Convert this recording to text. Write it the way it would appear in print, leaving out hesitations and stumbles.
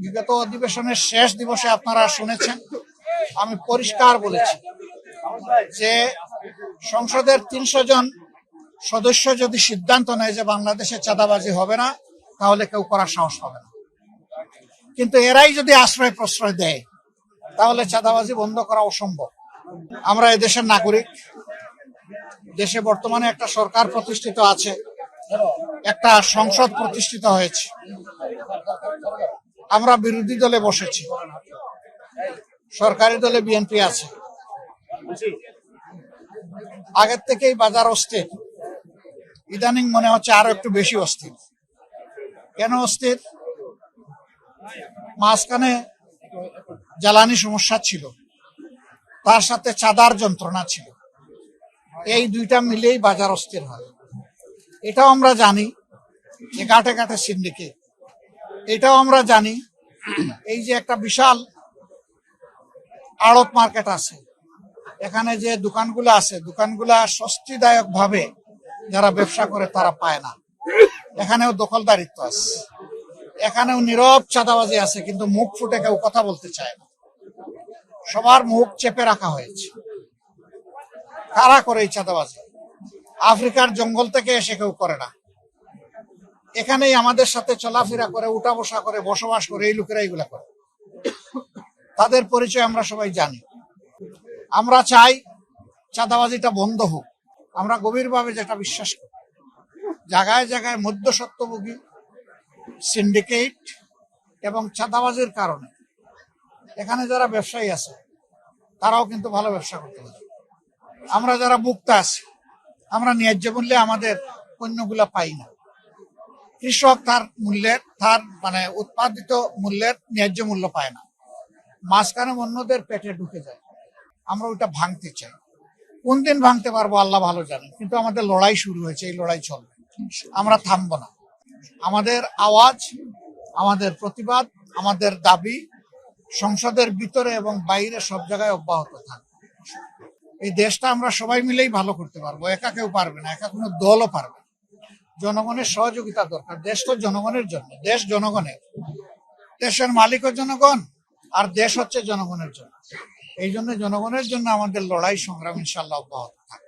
বিগত অধিবেশনের শেষ দিবসে আপনারা শুনেছেন, আমি পরিষ্কার বলেছি যে সংসদের 300 জন সদস্য যদি সিদ্ধান্ত নেয় যে বাংলাদেশে চাঁদাবাজি হবে না, তাহলে কেউ করার সাহস পাবে না। কিন্তু এরাই যদি আশ্রয় প্রশ্রয় দেয়, তাহলে চাঁদাবাজি বন্ধ করা অসম্ভব। আমরা এদেশের নাগরিক, দেশে বর্তমানে একটা সরকার প্রতিষ্ঠিত আছে, একটা সংসদ প্রতিষ্ঠিত হয়েছে, আমরা বিরোধী দলে বসেছি, সরকারি দলে বিএনপি আছে। আগের থেকেই বাজার অস্থির, ইদানিং মনে হচ্ছে আরো একটু বেশি অস্থির। কেন অস্থির? মাঝখানে জ্বালানি সমস্যা ছিল, তার সাথে চাঁদার যন্ত্রণা ছিল, এই দুইটা মিলেই বাজার অস্থির হয়। এটাও আমরা জানি যে ঘাটে ঘাটে সিন্ডিকেট, এটাও আমরা জানি এই যে একটা বিশাল আড়ত মার্কেট আছে, এখানে যে দোকানগুলো আছে, দোকানগুলা স্বস্তিদায়ক ভাবে যারা ব্যবসা করে তারা পায় না। এখানেও দখলদারিত্ব আছে, এখানেও নীরব চাঁদাবাজি আছে, কিন্তু মুখ ফুটে কেউ কথা বলতে চায় না, সবার মুখ চেপে রাখা হয়েছে। কারা করে এই চাঁদাবাজি? আফ্রিকার জঙ্গল থেকে এসে কেউ করে না, এখানেই আমাদের সাথে চলাফেরা করে, উঠা বসা করে, বসবাস করে এই লোকেরা এগুলা করে। তাদের পরিচয় আমরা সবাই জানি। আমরা চাই চাঁদাবাজিটা বন্ধ হোক। আমরা গভীরভাবে যেটা বিশ্বাস করি, জায়গায় জায়গায় মধ্যস্বত্বভোগী, সিন্ডিকেট এবং চাঁদাবাজির কারণে এখানে যারা ব্যবসায়ী আছে তারাও কিন্তু ভালো ব্যবসা করতে পারে। আমরা যারা ভোক্তা আছি, আমরা ন্যায্য মূল্যে আমাদের পণ্যগুলা পাই না। কৃষক তার উৎপাদিত মূল্যের ন্যায্য মূল্য পায় না, মাঝখানে অন্যদের পেটে ঢুকে যায়। আমরা ওইটা ভাঙতে চাই। কোন দিন ভাঙতে পারবো আল্লাহ ভালো জানেন, কিন্তু আমাদের লড়াই শুরু হয়েছে, এই লড়াই চলবে, আমরা থামবো না। আমাদের আওয়াজ, আমাদের প্রতিবাদ, আমাদের দাবি সংসদের ভিতরে এবং বাইরে সব জায়গায় অব্যাহত থাকবে। এই দেশটা আমরা সবাই মিলেই ভালো করতে পারবো, একা কেউ পারবে না, একা কোনো দলও পারবে না। জনগণের সহযোগিতা দরকার। দেশ তো জনগণের জন্য, দেশ জনগণের, দেশের মালিকও জনগণ, আর দেশ হচ্ছে জনগণের জন্য। এই জন্য জনগণের জন্য আমাদের লড়াই সংগ্রাম ইনশাআল্লাহ অব্যাহত থাকবে।